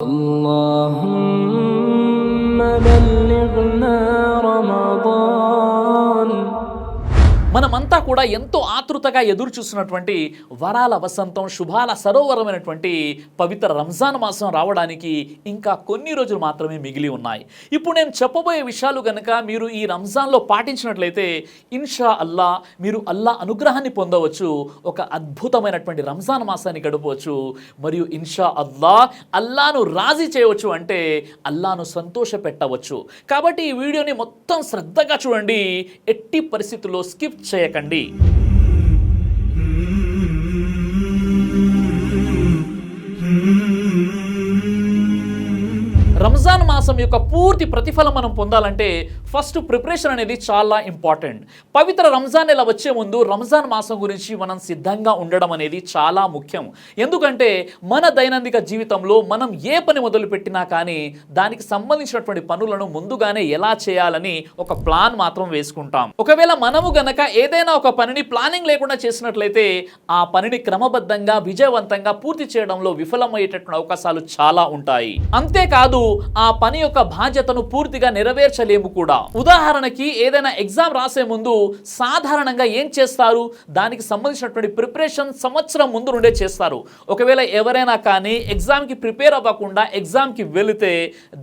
اللهم بلغنا رمضان. మనమంతా కూడా ఎంతో ఆతృతగా ఎదురు చూస్తున్నటువంటి వరాల వసంతం, శుభాల సరోవరమైనటువంటి పవిత్ర రంజాన్ మాసం రావడానికి ఇంకా కొన్ని రోజులు మాత్రమే మిగిలి ఉన్నాయి. ఇప్పుడు నేను చెప్పబోయే విషయాలు కనుక మీరు ఈ రంజాన్లో పాటించినట్లయితే ఇన్షా అల్లా మీరు అల్లా అనుగ్రహాన్ని పొందవచ్చు, ఒక అద్భుతమైనటువంటి రంజాన్ మాసాన్ని గడపవచ్చు, మరియు ఇన్షా అల్లాను రాజీ చేయవచ్చు, అంటే అల్లాను సంతోష పెట్టవచ్చు. కాబట్టి ఈ వీడియోని మొత్తం శ్రద్ధగా చూడండి, ఎట్టి పరిస్థితుల్లో స్కిప్ చేయకండి. రంజాన్ మాసం యొక్క పూర్తి ప్రతిఫలం మనం పొందాలంటే ఫస్ట్ ప్రిపరేషన్ అనేది చాలా ఇంపార్టెంట్. పవిత్ర రంజాన్ నెల వచ్చే ముందు రంజాన్ మాసం గురించి మనం సిద్ధంగా ఉండడం అనేది చాలా ముఖ్యం. ఎందుకంటే మన దైనందిక జీవితంలో మనం ఏ పని మొదలుపెట్టినా కానీ దానికి సంబంధించినటువంటి పనులను ముందుగానే ఎలా చేయాలని ఒక ప్లాన్ మాత్రం వేసుకుంటాం. ఒకవేళ మనము గనక ఏదైనా ఒక పనిని ప్లానింగ్ లేకుండా చేసినట్లయితే ఆ పనిని క్రమబద్ధంగా విజయవంతంగా పూర్తి చేయడంలో విఫలమయ్యేటటువంటి అవకాశాలు చాలా ఉంటాయి. అంతేకాదు ఆ పని యొక్క బాధ్యతను పూర్తిగా నెరవేర్చలేము కూడా. ఉదాహరణకి ఏదైనా ఎగ్జామ్ రాసే ముందు సాధారణంగా ఏం చేస్తారు, దానికి సంబంధించినటువంటి ప్రిపరేషన్ సంవత్సరం ముందు నుండే చేస్తారు. ఒకవేళ ఎవరైనా కానీ ఎగ్జామ్కి ప్రిపేర్ అవ్వకుండా ఎగ్జామ్కి వెళితే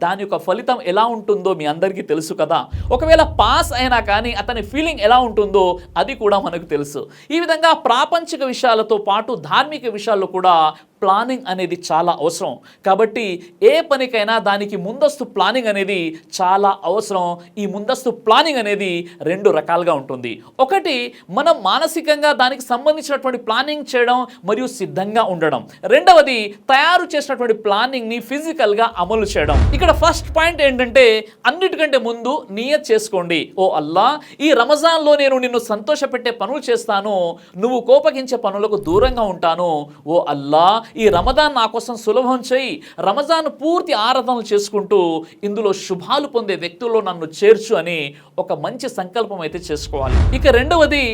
దాని యొక్క ఫలితం ఎలా ఉంటుందో మీ అందరికీ తెలుసు కదా. ఒకవేళ పాస్ అయినా కానీ అతని ఫీలింగ్ ఎలా ఉంటుందో అది కూడా మనకు తెలుసు. ఈ విధంగా ప్రాపంచిక విషయాలతో పాటు ధార్మిక విషయాల్లో కూడా ప్లానింగ్ అనేది చాలా అవసరం. కాబట్టి ఏ పనికైనా దానికి ముందస్తు ప్లానింగ్ అనేది చాలా అవసరం. ఈ ముందస్తు ప్లానింగ్ అనేది రెండు రకాలుగా ఉంటుంది. ఒకటి, మనం మానసికంగా దానికి సంబంధించినటువంటి ప్లానింగ్ చేయడం మరియు సిద్ధంగా ఉండడం. రెండవది, తయారు చేసినటువంటి ప్లానింగ్ని ఫిజికల్గా అమలు చేయడం. ఇక్కడ ఫస్ట్ పాయింట్ ఏంటంటే అన్నిటికంటే ముందు నియత్ చేసుకోండి. ఓ అల్లా, ఈ రంజాన్లో నేను నిన్ను సంతోషపెట్టే పనులు చేస్తాను, నువ్వు కోపగించే పనులకు దూరంగా ఉంటాను. ఓ అల్లా, ఈ రమజాన్ నా కోసం సులభం చేయి, రమజాన్ పూర్తి ఆరాధనలు చేసుకుంటూ ఇందులో శుభాలు పొందే వ్యక్తుల్లో నన్ను చేర్చు అని ఒక మంచి సంకల్పం అయితే చేసుకోవాలి. ఇక రెండవది,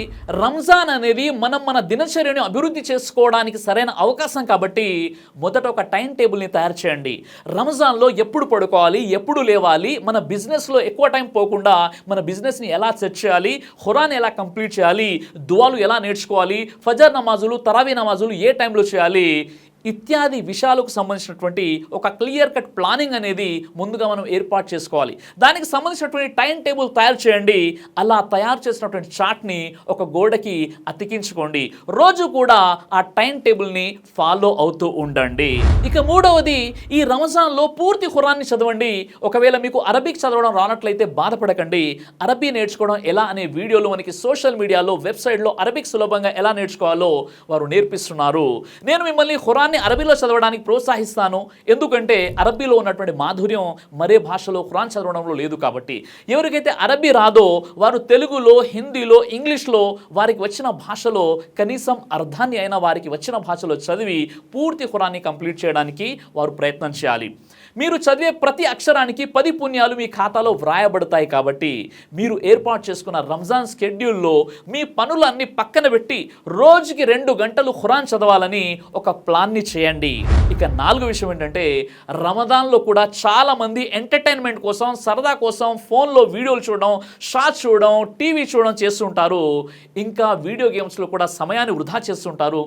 రంజాన్ అనేది మనం మన దినచర్యను అభివృద్ధి చేసుకోవడానికి సరైన అవకాశం. కాబట్టి మొదట ఒక టైం టేబుల్ని తయారు చేయండి. రంజాన్లో ఎప్పుడు పడుకోవాలి, ఎప్పుడు లేవాలి, మన బిజినెస్లో ఎక్కువ టైం పోకుండా మన బిజినెస్ని ఎలా సెట్ చేయాలి, ఖురాన్ ఎలా కంప్లీట్ చేయాలి, దువాలు ఎలా నేర్చుకోవాలి, ఫజర్ నమాజులు, తరావీ నమాజులు ఏ టైంలో చేయాలి ఇత్యాది విషయాలకు సంబంధించినటువంటి ఒక క్లియర్ కట్ ప్లానింగ్ అనేది ముందుగా మనం ఏర్పాటు చేసుకోవాలి. దానికి సంబంధించినటువంటి టైం టేబుల్ తయారు చేయండి. అలా తయారు చేసినటువంటి చార్ట్ని ఒక గోడకి అతికించుకోండి. రోజు కూడా ఆ టైం టేబుల్ని ఫాలో అవుతూ ఉండండి. ఇక మూడవది, ఈ రంజాన్లో పూర్తి ఖురాన్ని చదవండి. ఒకవేళ మీకు అరబిక్ చదవడం రానట్లయితే బాధపడకండి. అరబీ నేర్చుకోవడం ఎలా అనే వీడియోలు మనకి సోషల్ మీడియాలో, వెబ్సైట్లో అరబిక్ సులభంగా ఎలా నేర్చుకోవాలో వారు నేర్పిస్తున్నారు. నేను మిమ్మల్ని ఖురాన్ అరబీలో చదవడానికి ప్రోత్సహిస్తాను. ఎందుకంటే అరబీలో ఉన్నటువంటి మాధుర్యం మరే భాషలో ఖురాన్ చదవడంలో లేదు. కాబట్టి ఎవరికైతే అరబీ రాదో వారు తెలుగులో, హిందీలో, ఇంగ్లీష్లో వారికి వచ్చిన భాషలో కనీసం అర్థాన్ని అయినా వారికి వచ్చిన భాషలో చదివి పూర్తి ఖురాన్ని కంప్లీట్ చేయడానికి వారు ప్రయత్నం చేయాలి. మీరు చదివే ప్రతి అక్షరానికి 10 పుణ్యాలు మీ ఖాతాలో వ్రాయబడతాయి. కాబట్టి మీరు ఏర్పాటు చేసుకున్న రంజాన్ స్కెడ్యూల్లో మీ పనులన్నీ పక్కన పెట్టి రోజుకి 2 గంటలు ఖురాన్ చదవాలని ఒక ప్లాన్ని చేయండి. ఇక 4వ విషయం ఏంటంటే, రమదాన్లో కూడా చాలామంది ఎంటర్టైన్మెంట్ కోసం, సరదా కోసం ఫోన్లో వీడియోలు చూడడం, షార్ట్స్ చూడడం, టీవీ చూడడం చేస్తుంటారు. ఇంకా వీడియో గేమ్స్లో కూడా సమయాన్ని వృధా చేస్తుంటారు.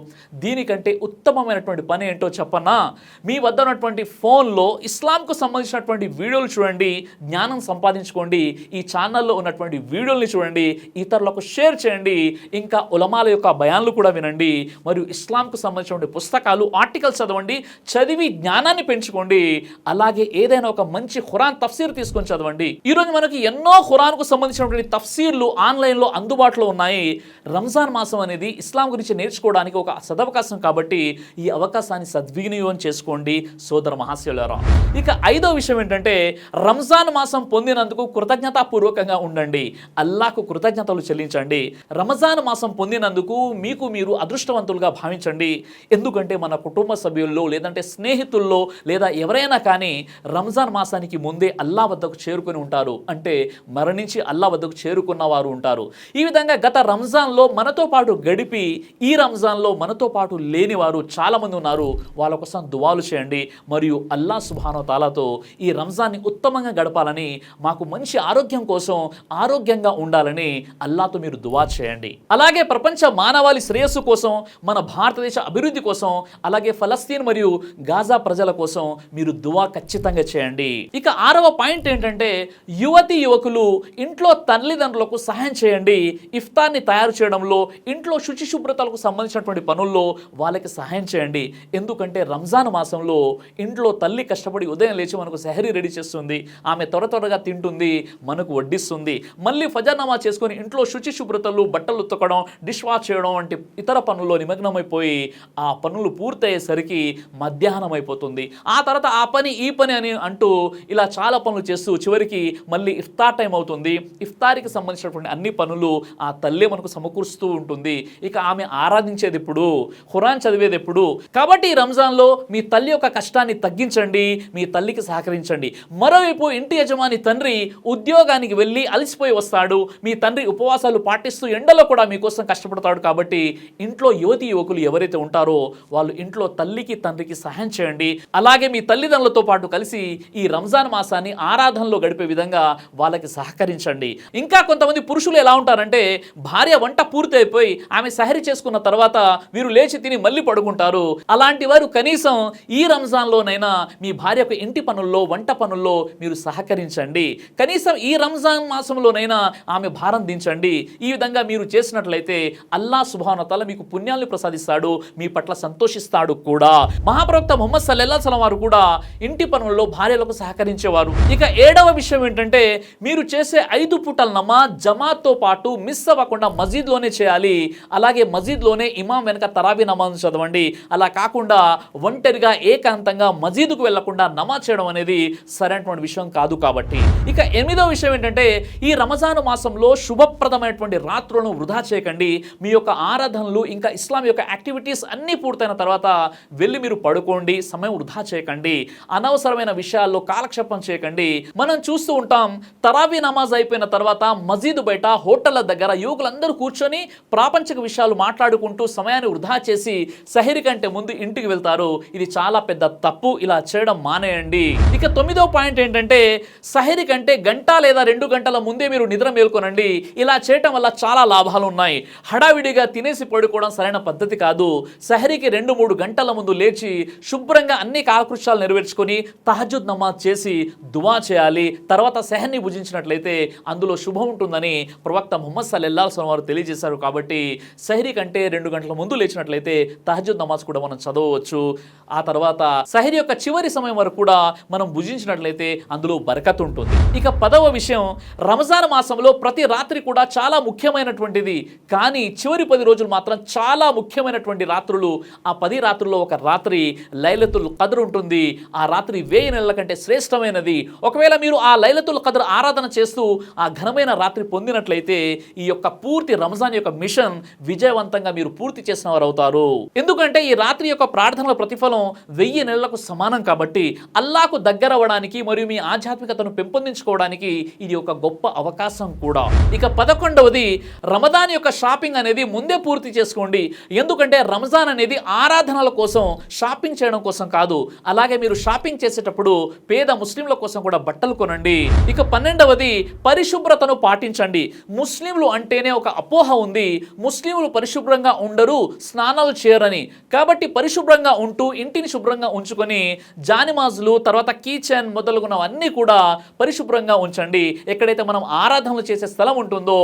దీనికంటే ఉత్తమమైనటువంటి పని ఏంటో చెప్పన్నా, మీ వద్ద ఉన్నటువంటి ఫోన్లో ఇస్లాంకు సంబంధించినటువంటి వీడియోలు చూడండి, జ్ఞానం సంపాదించుకోండి. ఈ ఛానల్లో ఉన్నటువంటి వీడియోల్ని చూడండి, ఇతరులకు షేర్ చేయండి. ఇంకా ఉలమాల యొక్క బయాన్లు కూడా వినండి. మరియు ఇస్లాంకు సంబంధించినటువంటి పుస్తకాలు, ఆర్టికల్స్ చదవండి, చదివి జ్ఞానాన్ని పెంచుకోండి. అలాగే ఏదైనా ఒక మంచి ఖురాన్ తఫ్సీర్ తీసుకొని చదవండి. ఈరోజు మనకి ఎన్నో ఖురాన్కు సంబంధించినటువంటి తఫ్సీర్లు ఆన్లైన్లో అందుబాటులో ఉన్నాయి. రంజాన్ మాసం అనేది ఇస్లాం గురించి నేర్చుకోవడానికి ఒక సదవకాశం. కాబట్టి ఈ అవకాశాన్ని సద్వినియోగం చేసుకోండి సోదర మహాశయులారా. ఇక 5వ విషయం ఏంటంటే, రంజాన్ మాసం పొందినందుకు కృతజ్ఞతాపూర్వకంగా ఉండండి. అల్లాహకు కృతజ్ఞతలు చెల్లించండి. రంజాన్ మాసం పొందినందుకు మీకు మీరు అదృష్టవంతులుగా భావించండి. ఎందుకంటే మన కుటుంబ సభ్యుల్లో లేదంటే స్నేహితుల్లో లేదా ఎవరైనా కానీ రంజాన్ మాసానికి ముందే అల్లా వద్దకు చేరుకొని ఉంటారు. అంటే మరణించి అల్లా వద్దకు చేరుకున్న వారు ఉంటారు. ఈ విధంగా గత రంజాన్లో మనతో పాటు గడిపి ఈ రంజాన్లో మనతో పాటు లేని వారు చాలామంది ఉన్నారు. వాళ్ళ కోసం దువాలు చేయండి. మరియు అల్లా సుబ్హానహు వ తఆలాతో ఈ రంజాన్ని ఉత్తమంగా గడపాలని, మాకు మంచి ఆరోగ్యం కోసం ఆరోగ్యంగా ఉండాలని అల్లాతో మీరు దువా చేయండి. అలాగే ప్రపంచ మానవాళి శ్రేయస్సు కోసం, మన భారతదేశ అభివృద్ధి కోసం, అలాగే ఫలస్తీన్ మరియు గాజా ప్రజల కోసం మీరు దువా ఖచ్చితంగా చేయండి. ఇక 6వ పాయింట్ ఏంటంటే యువతి యువకులు ఇంట్లో తల్లిదండ్రులకు సహాయం చేయండి. ఇఫ్తార్ని తయారు చేయడంలో, ఇంట్లో శుచి శుభ్రతలకు సంబంధించినటువంటి పనుల్లో వాళ్ళకి సహాయం చేయండి. ఎందుకంటే రంజాన్ మాసంలో ఇంట్లో తల్లి కష్టపడి ఉదయం లేచి మనకు సెహరీ రెడీ చేస్తుంది, ఆమె త్వరగా తింటుంది, మనకు వడ్డిస్తుంది. మళ్ళీ ఫజర్ నమాజ్ చేసుకొని ఇంట్లో శుచి శుభ్రతలు, బట్టలు ఉతకడం, డిష్ వాష్ చేయడం వంటి ఇతర పనుల్లో నిమగ్నమైపోయి ఆ పనులు పూర్తయ్యేసరికి మధ్యాహ్నం అయిపోతుంది. ఆ తర్వాత ఆ పని ఈ పని అని అంటూ ఇలా చాలా పనులు చేస్తూ చివరికి మళ్ళీ ఇఫ్తార్ టైం అవుతుంది. ఇఫ్తార్కి సంబంధించినటువంటి అన్ని పనులు ఆ తల్లి మనకు సమకూరుస్తూ ఉంటుంది. ఇక ఆమె ఆరాధించేది ఎప్పుడు, ఖురాన్ చదివేది ఎప్పుడు. కాబట్టి ఈ రంజాన్లో మీ తల్లి యొక్క కష్టాన్ని తగ్గించండి, మీ తల్లికి సహకరించండి. మరోవైపు ఇంటి యజమాని తండ్రి ఉద్యోగానికి వెళ్ళి అలసిపోయి వస్తాడు. మీ తండ్రి ఉపవాసాలు పాటిస్తూ ఎండలో కూడా మీకోసం కష్టపడతాడు. కాబట్టి ఇంట్లో యువతి యువకులు ఎవరైతే ఉంటారో వాళ్ళు ఇంట్లో తల్లికి తండ్రికి సహాయం చేయండి. అలాగే మీ తల్లిదండ్రులతో పాటు కలిసి ఈ రంజాన్ మాసాన్ని ఆరాధనలో గడిపే విధంగా వాళ్ళకి సహకరించండి. ఇంకా కొంతమంది పురుషులు ఎలా ఉంటారంటే భార్య వంట పూర్తి అయిపోయి ఆమె సహరి చేసుకున్న తర్వాత వీరు లేచి తిని మళ్ళీ పడుకుంటారు. అలాంటి వారు కనీసం ఈ రంజాన్లోనైనా మీ భార్యకు ఇంటి పనుల్లో, వంట పనుల్లో మీరు సహకరించండి. కనీసం ఈ రంజాన్ మాసంలోనైనా ఆమె భారం దించండి. ఈ విధంగా మీరు చేసినట్లయితే అల్లా సుబ్హానహు వ తఆలా మీకు పుణ్యాలను ప్రసాదిస్తాడు, మీ పట్ల సంతోషిస్తాడు కూడా. మహాప్రవక్త ముహమ్మద్ సల్లల్లాహు అలైహి వసల్లం వారు కూడా ఇంటి పనుల్లో భార్యలకు సహకరించేవారు. ఇక 7వ విషయం ఏంటంటే మీరు చేసే 5 పూటల నమాజ్ జమాత్తో పాటు మిస్ అవ్వకుండా మస్జిద్లోనే చేయాలి. అలాగే మస్జిద్లోనే ఇమాం వెనక తరాబీ నమాజ్ చదవండి. అలా కాకుండా ఒంటరిగా ఏకాంతంగా మస్జిద్కు వెళ్లకుండా నమాజ్ చేయడం అనేది సరైనటువంటి విషయం కాదు. కాబట్టి ఇక 8వ విషయం ఏంటంటే ఈ రంజాన్ మాసంలో శుభప్రదమైనటువంటి రాత్రులను వృధా చేయకండి. మీ యొక్క ఆరాధనలు ఇంకా ఇస్లాం యొక్క యాక్టివిటీస్ అన్నీ పూర్తయిన తర్వాత వెళ్ళి మీరు పడుకోండి. సమయం వృధా చేయకండి. అనవసరమైన విషయాల్లో కాలక్షేపం చేయకండి. మనం చూస్తూ ఉంటాం తరావీ నమాజ్ అయిపోయిన తర్వాత మస్జిద్ బయట హోటళ్ల దగ్గర యువకులందరూ కూర్చొని ప్రాపంచిక విషయాలు మాట్లాడుకుంటూ సమయాన్ని వృధా చేసి సహరీ కంటే ముందు ఇంటికి వెళ్తారు. ఇది చాలా పెద్ద తప్పు. ఇలా చేయడం మానేయండి. ఇక 9వ పాయింట్ ఏంటంటే సహరీ కంటే గంట లేదా 2 గంటల ముందే మీరు నిద్ర మేల్కొనండి. ఇలా చేయటం వల్ల చాలా లాభాలు ఉన్నాయి. హడావిడిగా తినేసి పడుకోవడం సరైన పద్ధతి కాదు. సహరీకి 2-3 గంటల ముందు లేచి శుభ్రంగా అన్ని కాలకృత్యాలు నెరవేర్చుకొని తహజ్జుద్ నమాజ్ చేసి దువా చేయాలి. తర్వాత సెహర్ని భుజించినట్లయితే అందులో శుభం ఉంటుందని ప్రవక్త ముహమ్మద్ సల్లల్లాహు అలైహి వసల్లం వారు తెలియజేశారు. కాబట్టి సహరీ కంటే 2 గంటల ముందు లేచినట్లయితే తహజ్జుద్ నమాజ్ కూడా మనం చదవవచ్చు. ఆ తర్వాత సహరీ యొక్క చివరి సమయం వరకు కూడా మనం భుజించినట్లయితే అందులో బరకత్ ఉంటుంది. ఇక 10వ విషయం రంజాన్ మాసంలో ప్రతి రాత్రి కూడా చాలా ముఖ్యమైనటువంటిది. కానీ చివరి 10 రోజులు మాత్రం చాలా ముఖ్యమైనటువంటి రాత్రులు. ఆ 10 రాత్రుల్లో ఒక రాత్రి లైలతుల్ ఖద్ర్ ఉంటుంది. ఆ రాత్రి 1000 నెలల కంటే శ్రేష్టమైనది. ఒకవేళ మీరు ఆ లైలతుల్ ఖద్ర్ ఆరాధన చేస్తూ ఆ ఘనమైన రాత్రి పొందినట్లయితే ఈ యొక్క పూర్తి రంజాన్ యొక్క మిషన్ విజయవంతంగా మీరు పూర్తి చేసిన వారు అవుతారు. ఎందుకంటే ఈ రాత్రి యొక్క ప్రార్థనల ప్రతిఫలం 1000 నెలలకు సమానం. కాబట్టి అల్లాకు దగ్గర అవ్వడానికి మరియు మీ ఆధ్యాత్మికతను పెంపొందించుకోవడానికి ఇది ఒక గొప్ప అవకాశం కూడా. ఇక 11వది రమదాన్ యొక్క షాపింగ్ అనేది ముందే పూర్తి చేసుకోండి. ఎందుకంటే రంజాన్ అనేది ఆరాధనల కోసం, షాపింగ్ చేయడం కోసం కాదు. అలాగే మీరు షాపింగ్ చేసేటప్పుడు పేద ముస్లింల కోసం కూడా బట్టలు కొనండి. ఇక 12వది పరిశుభ్రతను పాటించండి. ముస్లింలు అంటేనే ఒక అపోహ ఉంది. ముస్లింలు పరిశుభ్రంగా ఉండరు, స్నానాలు చేయరని. కాబట్టి పరిశుభ్రంగా ఉంటూ ఇంటిని శుభ్రంగా ఉంచుకొని జానిమాజులు, తర్వాత కీచెన్ మొదలుగున్నవన్నీ కూడా పరిశుభ్రంగా ఉంచండి. ఎక్కడైతే మనం ఆరాధనలు చేసే స్థలం ఉంటుందో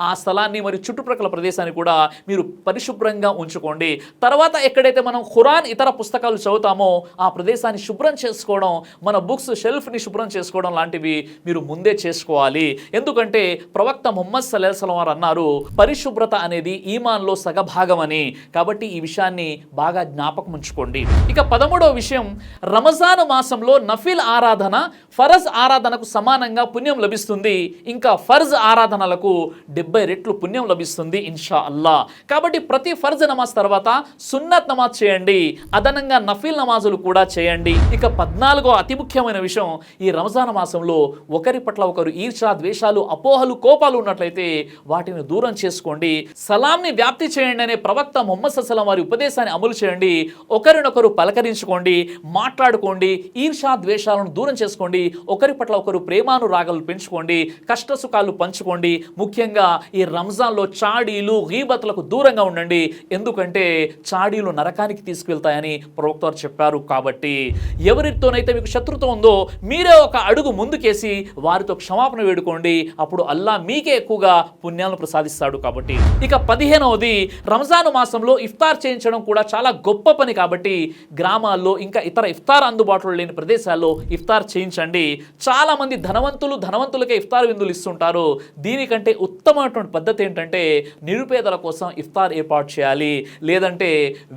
ఆ స్థలాన్ని మరియు చుట్టుప్రక్కల ప్రదేశాన్ని కూడా మీరు పరిశుభ్రంగా ఉంచుకోండి. తర్వాత ఎక్కడైతే మనం ఖురాన్ ఇతర పుస్తకాలు చదువుతామో ఆ ప్రదేశాన్ని శుభ్రం చేసుకోవడం, మన బుక్స్ షెల్ఫ్ని శుభ్రం చేసుకోవడం లాంటివి మీరు ముందే చేసుకోవాలి. ఎందుకంటే ప్రవక్త ముహమ్మద్ సల్లల్లాహు అలైహి వసల్లం వారు అన్నారు పరిశుభ్రత అనేది ఈమాన్లో సగభాగం అని. కాబట్టి ఈ విషయాన్ని బాగా జ్ఞాపకం ఉంచుకోండి. ఇక 13వ విషయం రంజాన్ మాసంలో నఫిల్ ఆరాధన ఫరజ్ ఆరాధనకు సమానంగా పుణ్యం లభిస్తుంది, ఇంకా ఫర్జ్ ఆరాధనలకు 70 రెట్లు పుణ్యం లభిస్తుంది ఇన్షా అల్లా. కాబట్టి ప్రతి ఫర్జ్ నమాజ్ తర్వాత సున్నత్ నమాజ్ చేయండి, అదనంగా నఫీల్ నమాజులు కూడా చేయండి. ఇక 14వ అతి ముఖ్యమైన విషయం, ఈ రంజాన్ మాసంలో ఒకరి పట్ల ఒకరు ఈర్ష్య, ద్వేషాలు, అపోహలు, కోపాలు ఉన్నట్లయితే వాటిని దూరం చేసుకోండి. సలాంని వ్యాప్తి చేయండి అనే ప్రవక్త ముహమ్మద్ సల్లల్లాహు వారి ఉపదేశాన్ని అమలు చేయండి. ఒకరినొకరు పలకరించుకోండి, మాట్లాడుకోండి, ఈర్ష్య ద్వేషాలను దూరం చేసుకోండి. ఒకరి పట్ల ఒకరు ప్రేమానురాగాలు పెంచుకోండి, కష్ట సుఖాలు పంచుకోండి. ముఖ్యంగా ఈ రంజాన్లో చాడీలు, గీబతులకు దూరంగా ఉండండి. ఎందుకంటే చాడీలు నరకానికి తీసుకువెళ్తాయని ప్రవక్త వారు చెప్పారు. కాబట్టి ఎవరితోనైతే మీకు శత్రుత్వం ఉందో మీరే ఒక అడుగు ముందుకేసి వారితో క్షమాపణ వేడుకోండి. అప్పుడు అల్లా మీకే ఎక్కువగా పుణ్యాలను ప్రసాదిస్తాడు. కాబట్టి ఇక 15వది, రంజాన్ మాసంలో ఇఫ్తార్ చేయించడం కూడా చాలా గొప్ప పని. కాబట్టి గ్రామాల్లో ఇంకా ఇతర ఇఫ్తార్ అందుబాటులో లేని ప్రదేశాల్లో ఇఫ్తార్ చేయించండి. చాలా మంది ధనవంతులకే ఇఫ్తార్ విందులు ఇస్తుంటారు. దీనికంటే ఉత్తమమైనటువంటి పద్ధతి ఏంటంటే నిరుపేదల కోసం ఇఫ్తార్ ఏర్పాటు చేయాలి. లేదంటే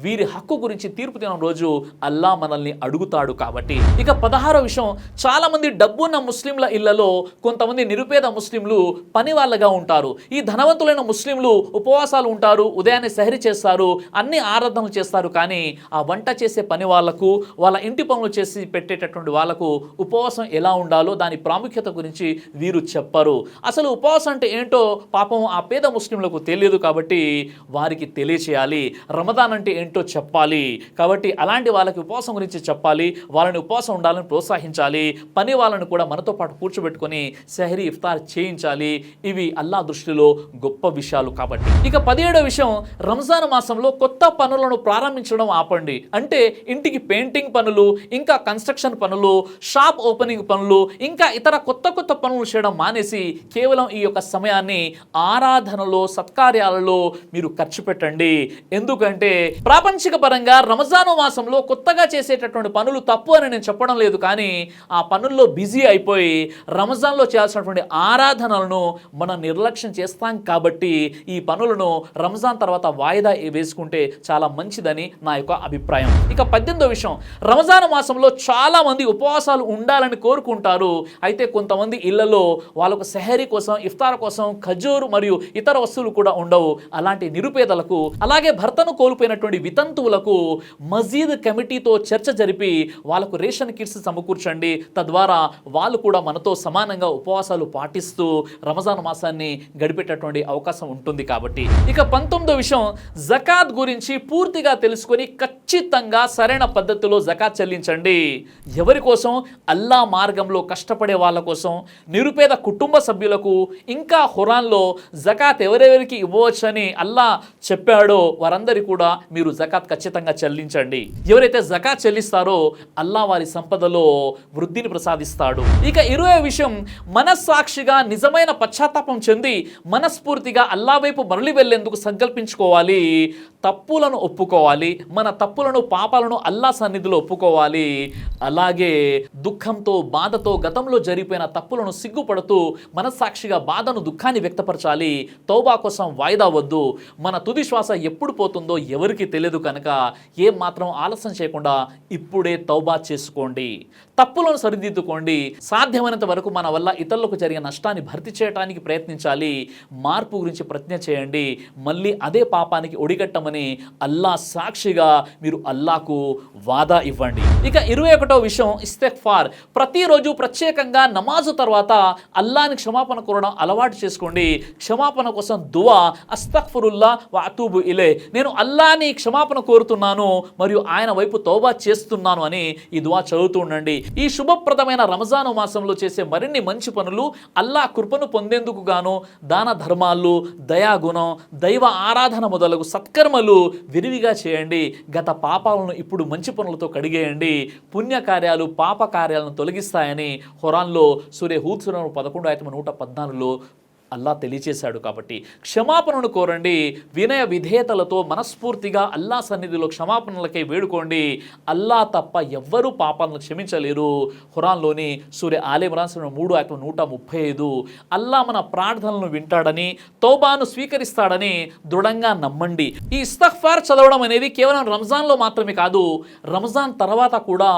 వీరి హక్కు గురించి తీర్పు తిన రోజు అల్లా మనల్ని అడుగుతాడు. కాబట్టి ఇక 16వ విషయం, చాలా మంది డబ్బున్న ముస్లింల ఇళ్లలో కొంతమంది నిరుపేద ముస్లింలు పని వాళ్ళగా ఉంటారు. ఈ ధనవంతులైన ముస్లింలు ఉపవాసాలు ఉంటారు, ఉదయాన్నే సెహరీ చేస్తారు, అన్ని ఆరాధనలు చేస్తారు. కానీ ఆ వంట చేసే పని వాళ్లకు, వాళ్ళ ఇంటి పనులు చేసి పెట్టేటటువంటి వాళ్లకు ఉపవాసం ఎలా ఉండాలో దాని ప్రాముఖ్యత గురించి వీరు చెప్పరు. అసలు ఉపవాసం అంటే ఏంటో పాపం ఆ పేద ముస్లింలకు తెలియదు. కాబట్టి వారికి తెలియచేయాలి. రమదాన్ అంటే ఏంటో చెప్పాలి. కాబట్టి అలాంటి వాళ్ళకి ఉపవాసం గురించి చెప్పాలి, వాళ్ళని ఉపవాసం ఉండాలని ప్రోత్సహించాలి. పని వాళ్ళని కూడా మనతో పాటు కూర్చోబెట్టుకొని సెహరీ ఇఫ్తార్ చేయించాలి. ఇవి అల్లా దృష్టిలో గొప్ప విషయాలు. కాబట్టి ఇక 17వ విషయం, రంజాన్ మాసంలో కొత్త పనులను ప్రారంభించడం ఆపండి. అంటే ఇంటికి పెయింటింగ్ పనులు, ఇంకా కన్స్ట్రక్షన్ పనులు, షాప్ ఓపెనింగ్ పనులు, ఇంకా ఇతర కొత్త పనులు చేయడం మానేసి కేవలం ఈ యొక్క సమయాన్ని ఆరాధనలో, సత్కార్యాలలో మీరు ఖర్చు పెట్టండి. ఎందుకంటే ప్రాపంచిక పరంగా రంజాన్ మాసంలో కొత్తగా చేసేటటువంటి పనులు తప్పు అని నేను చెప్పడం లేదు. కానీ ఆ పనుల్లో బిజీ అయిపోయి రంజాన్లో చేయాల్సినటువంటి ఆరాధనలను మనం నిర్లక్ష్యం చేస్తాం. కాబట్టి ఈ పనులను రంజాన్ తర్వాత వాయిదా వేసుకుంటే చాలా మంచిదని నా యొక్క అభిప్రాయం. ఇక 18వ విషయం, రంజాన్ మాసంలో చాలా మంది ఉపవాసాలు ఉండాలని కోరుకుంటారు. అయితే కొంతమంది ఇళ్లలో వాళ్ళకు సెహరీ కోసం, ఇఫ్తార్ కోసం ఖజూర్ మరియు ఇతర వస్తువులు కూడా ఉండవు. అలాంటి నిరుపేదలకు, అలాగే భర్తను కోల్పోయినటువంటి వితంతువులకు మస్జిద్ కమిటీతో చర్చ జరిపి వాళ్ళకు రేషన్ కిట్స్ సమకూర్చండి. తద్వారా వాళ్ళు కూడా మనతో సమానంగా ఉపవాసాలు పాటిస్తూ రంజాన్ మాసాన్ని గడిపేటటువంటి అవకాశం ఉంటుంది. కాబట్టి ఇక 19వ విషయం, జకాత్ గురించి పూర్తిగా తెలుసుకొని ఖచ్చితంగా సరైన పద్ధతిలో జకాత్ చెల్లించండి. ఎవరి కోసం? అల్లా మార్గంలో కష్టపడే వాళ్ళ కోసం, నిరుపేద కుటుంబ సభ్యులకు. ఇంకా ఖురాన్లో జకాత్ ఎవరెవరికి ఇవ్వవచ్చని అల్లా చెప్పాడో వారందరికీ కూడా మీరు జకాత్ ఖచ్చితంగా చెల్లించండి. ఎవరైతే జకాత్ చెల్లిస్తారో అల్లా వారి సంపదలో వృద్ధిని ప్రసాదిస్తాడు. ఇక 20వ విషయం, మనస్సాక్షిగా నిజమైన పశ్చాత్తాపం చెంది మనస్ఫూర్తిగా అల్లా వైపు మరలి వెళ్లేందుకు సంకల్పించుకోవాలి. తప్పులను ఒప్పుకోవాలి, మన తప్పులను, పాపాలను అల్లా సన్నిధిలో ఒప్పుకోవాలి. అలాగే దుఃఖంతో, బాధతో గతంలో జరిగిపోయిన తప్పులను సిగ్గుపడుతూ మనస్సాక్షిగా బాధను, దుఃఖాన్ని వ్యక్తపరచాలి. తౌబా కోసం వాయిదా వద్దు. మన తుది శ్వాస ఎప్పుడు పోతుందో ఎవరికి తెలియదు కనుక ఏం మాత్రం ఆలస్యం చేయకుండా ఇప్పుడే తౌబా చేసుకోండి. తప్పులను సరిదిద్దుకోండి. సాధ్యమైనంత వరకు మన వల్ల ఇతరులకు జరిగిన నష్టాన్ని భర్తీ చేయడానికి ప్రయత్నించాలి. మార్పు గురించి ప్రతిజ్ఞ చేయండి. మళ్ళీ అదే పాపానికి ఒడిగట్టమని అల్లా సాక్షిగా మీరు అల్లాకు వాదా ఇవ్వండి. ఇక 21వ విషయం, ఇస్తిగ్ఫార్. ప్రతిరోజు ప్రత్యేకంగా నమాజు తర్వాత అల్లాని క్షమాపణ కోరడం అలవాటు చేసుకోండి. క్షమాపణ కోసం దువా, అస్తగ్ఫిరుల్లా వ అతూబు ఇలే, నేను అల్లాని క్షమాపణ కోరుతున్నాను మరియు ఆయన వైపు తౌబా చేస్తున్నాను అని ఈ దువా చదువుతూ ఉండండి. ఈ శుభప్రదమైన రంజాను మాసంలో చేసే మరిన్ని మంచి పనులు, అల్లా కృపను పొందేందుకు గాను దాన ధర్మాలు, దయాగుణం, దైవ ఆరాధన మొదలగు సత్కర్మలు విరివిగా చేయండి. గత పాపాలను ఇప్పుడు మంచి పనులతో కడిగేయండి. పుణ్యకార్యాలు పాప కార్యాలను తొలగిస్తాయని ఖురాన్లో సూరే హూద్ సూరా 11 ఆయత 114లో అల్లా తెలియచేశాడు. కాబట్టి క్షమాపణను కోరండి, వినయ విధేయతలతో మనస్ఫూర్తిగా అల్లా సన్నిధిలో క్షమాపణలకై వేడుకోండి. అల్లా తప్ప ఎవ్వరూ పాపాలను క్షమించలేరు. ఖురాన్లోని సూర్య ఆలే ఇమ్రాన్ 3:135 అల్లా మన ప్రార్థనలను వింటాడని, తౌబాను స్వీకరిస్తాడని దృఢంగా నమ్మండి. ఈ ఇస్తగ్ఫార్ చదవడం అనేది కేవలం రంజాన్లో మాత్రమే కాదు, రంజాన్ తర్వాత కూడా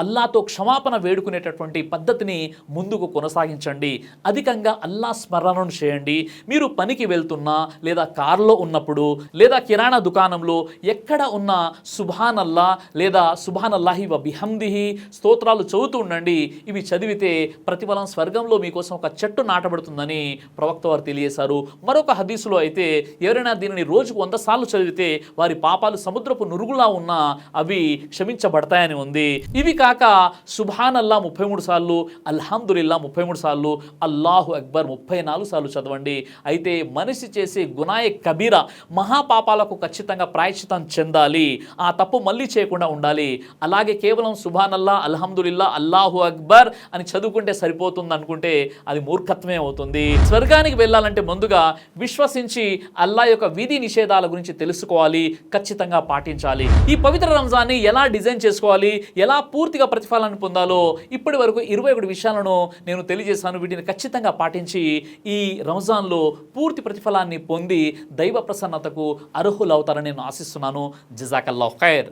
అల్లాతో క్షమాపణ వేడుకునేటటువంటి పద్ధతిని ముందుకు కొనసాగించండి. అధికంగా అల్లా స్మరణను చేయండి. మీరు పనికి వెళ్తున్నా, లేదా కారులో ఉన్నప్పుడు, లేదా కిరాణా దుకాణంలో ఎక్కడ ఉన్నా సుబ్హానల్లా లేదా సుబ్హానల్లాహి వ బిహమ్దిహి స్తోత్రాలు చదువుతూ ఉండండి. ఇవి చదివితే ప్రతిఫలం స్వర్గంలో మీకోసం ఒక చెట్టు నాటబడుతుందని ప్రవక్త వారు తెలియజేశారు. మరొక హదీసులో అయితే ఎవరైనా దీనిని రోజుకు 100 సార్లు చదివితే వారి పాపాలు సముద్రపు నురుగులా ఉన్నా అవి క్షమించబడతాయని ఉంది. ఇవి కాక సుబ్హానల్లా 33 సార్లు, అల్హమ్దులిల్లా 33 సార్లు, అల్లాహు అక్బర్ 34 సార్లు చదవండి. అయితే మనిషి చేసే గునాయే కబీరా మహాపాపాలకు ఖచ్చితంగా ప్రాయశ్చితం చెందాలి. ఆ తప్పు మళ్ళీ చేయకుండా ఉండాలి. అలాగే కేవలం సుబ్హానల్లా, అల్హమ్దులిల్లా, అల్లాహు అక్బర్ అని చదువుకుంటే సరిపోతుంది అనుకుంటే అది మూర్ఖత్వమే అవుతుంది. స్వర్గానికి వెళ్ళాలంటే ముందుగా విశ్వసించి అల్లా యొక్క విధి నిషేధాల గురించి తెలుసుకోవాలి, ఖచ్చితంగా పాటించాలి. ఈ పవిత్ర రంజాన్ని ఎలా డిజైన్ చేసుకోవాలి, ఎలా పూర్తిగా ప్రతిఫలాన్ని పొందాలో ఇప్పటి వరకు 21 విషయాలను నేను తెలియజేశాను. వీటిని ఖచ్చితంగా పాటించి ఈ రంజాన్లో పూర్తి ప్రతిఫలాన్ని పొంది దైవ ప్రసన్నతకు అర్హులవుతారని నేను ఆశిస్తున్నాను. జజాకల్లాహు ఖైర్.